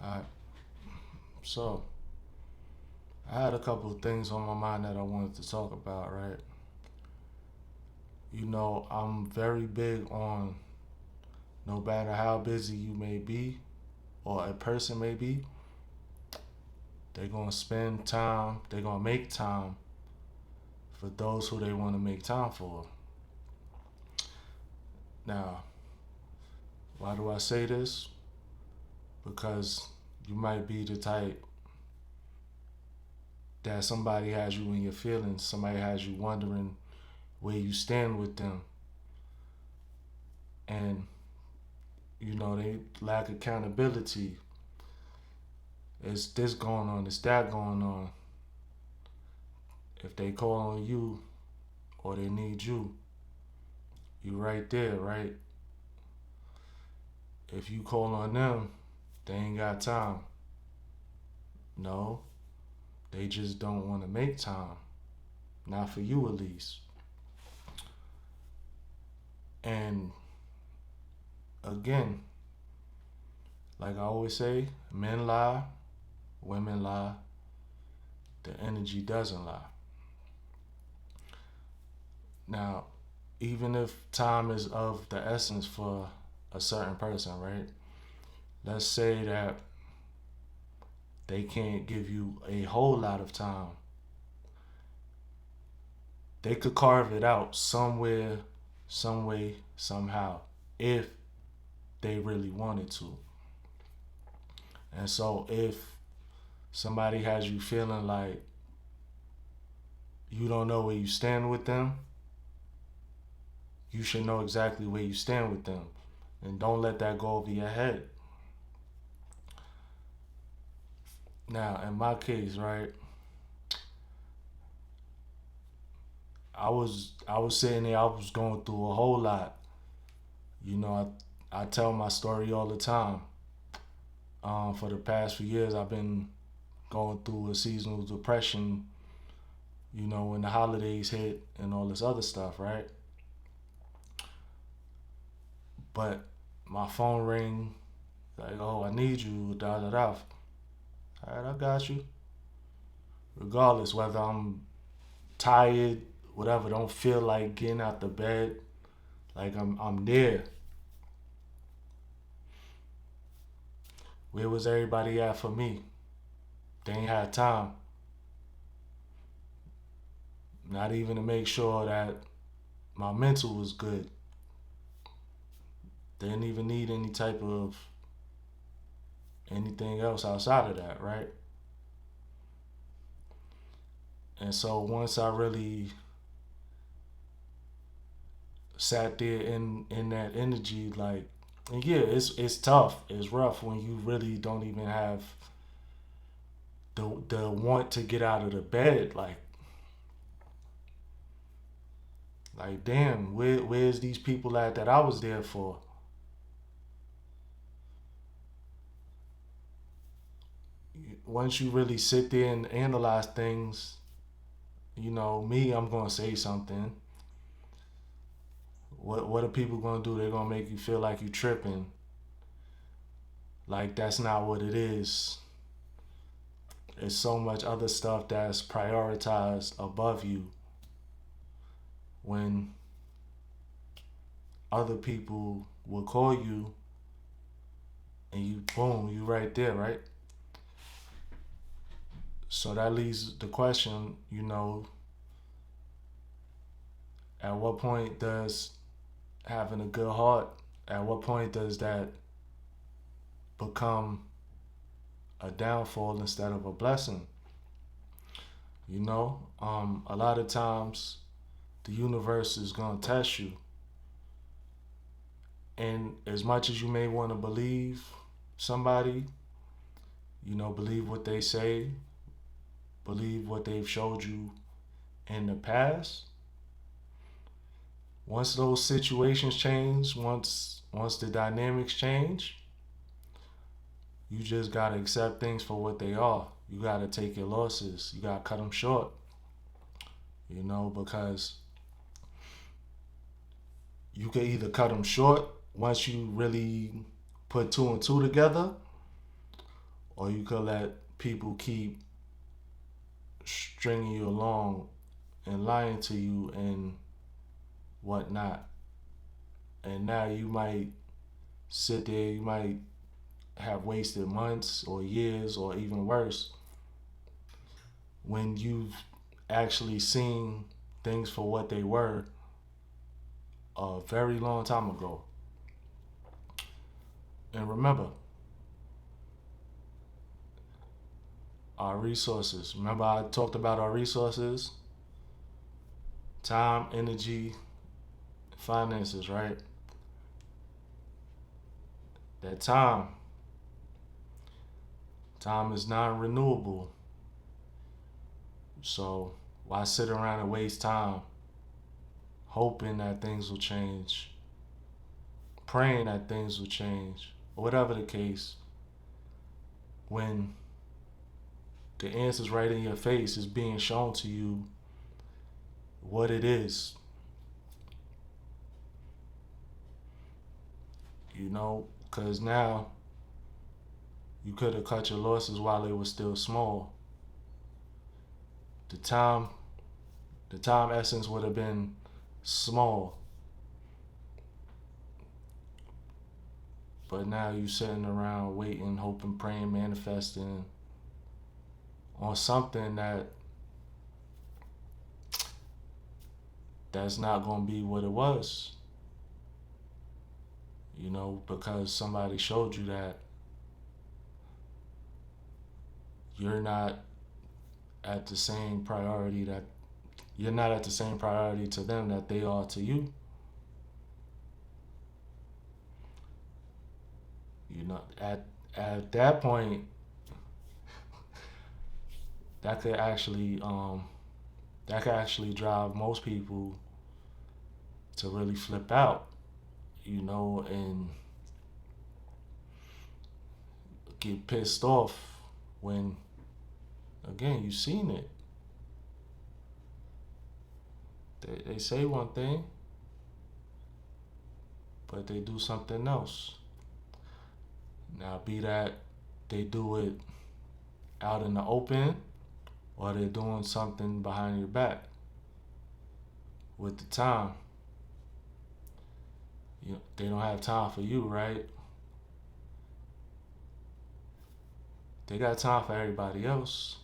Alright, so I had a couple of things on my mind that I wanted to talk about, right? I'm very big on no matter how busy you may be or a person may be, they're going to spend time, they're going to make time for those who they want to make time for. Now, why do I say this? Because you might be the type that somebody has you in your feelings, somebody has you wondering where you stand with them. And they lack accountability. It's this going on, it's that going on. If they call on you or they need you, you right there, right? If you call on them, they ain't got time. No, they just don't want to make time. Not for you, at least. And again, like I always say, men lie, women lie, the energy doesn't lie. Now, even if time is of the essence for a certain person, right? Let's say that they can't give you a whole lot of time. They could carve it out somewhere, some way, somehow, if they really wanted to. And so if somebody has you feeling like you don't know where you stand with them, you should know exactly where you stand with them. And don't let that go over your head. Now, in my case, right, I was sitting there, I was going through a whole lot. I tell my story all the time. For the past few years, I've been going through a seasonal depression. When the holidays hit and all this other stuff, right? But my phone ring, like, oh, I need you, da da da. All right, I got you. Regardless whether I'm tired, whatever, don't feel like getting out the bed, like I'm there. Where was everybody at for me? They ain't had time. Not even to make sure that my mental was good. They didn't even need any type of anything else outside of that, right? And so once I really sat there in that energy, like, and yeah, it's tough, it's rough when you really don't even have the want to get out of the bed, like damn, where's these people at that I was there for? Once you really sit there and analyze things, me, I'm gonna say something. What are people gonna do? They're gonna make you feel like you tripping. Like that's not what it is. There's so much other stuff that's prioritized above you when other people will call you and you boom, you right there, right? So that leaves the question, at what point does having a good heart, at what point does that become a downfall instead of a blessing? A lot of times the universe is going to test you. And as much as you may want to believe somebody, believe what they say, believe what they've showed you in the past, once those situations change, once the dynamics change, you just got to accept things for what they are. You got to take your losses. You got to cut them short, because you can either cut them short once you really put two and two together, or you could let people keep stringing you along and lying to you and whatnot. And now you might sit there, you might have wasted months or years or even worse when you've actually seen things for what they were a very long time ago. And remember, our resources. Remember, I talked about our resources: time, energy, finances, right? That time is non renewable. So why sit around and waste time hoping that things will change, praying that things will change, or whatever the case, when the answer's right in your face, is being shown to you what it is. Because now you could have cut your losses while they were still small. The time, the time essence would have been small, but now you sitting around waiting, hoping, praying, manifesting on something that's not gonna be what it was. Because somebody showed you that you're not at the same priority that you're not at the same priority to them that they are to you. At that point, that could actually drive most people to really flip out, and get pissed off when, again, you've seen it. They say one thing, but they do something else. Now, be that they do it out in the open or they're doing something behind your back. With the time, they don't have time for you, right? They got time for everybody else.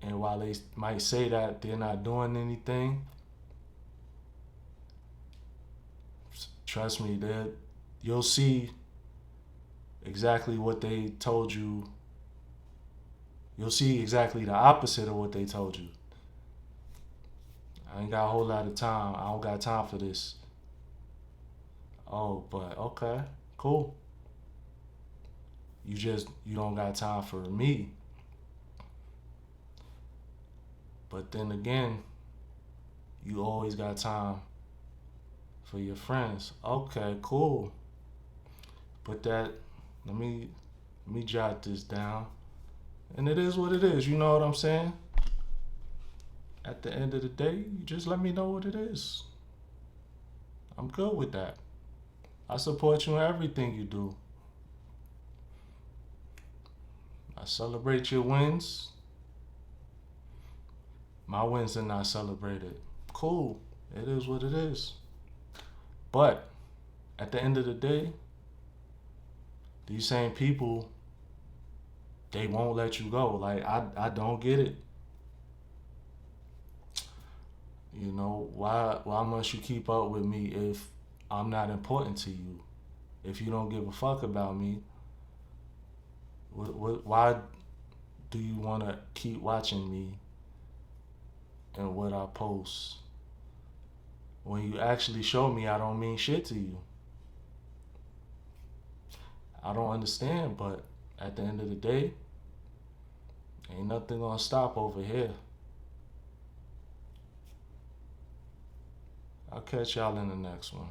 And while they might say that they're not doing anything, trust me, you'll see exactly what they told you. You'll see exactly the opposite of what they told you. I ain't got a whole lot of time. I don't got time for this. Oh, but okay, cool. You don't got time for me. But then again, you always got time for your friends. Okay, cool. But let me jot this down. And it is what it is. You know what I'm saying? At the end of the day, you just let me know what it is. I'm good with that. I support you in everything you do. I celebrate your wins. My wins are not celebrated. Cool. It is what it is. But at the end of the day, these same people, they won't let you go. Like, I don't get it. Why must you keep up with me if I'm not important to you? If you don't give a fuck about me, why do you want to keep watching me and what I post? When you actually show me I don't mean shit to you. I don't understand, but at the end of the day, ain't nothing gonna stop over here. I'll catch y'all in the next one.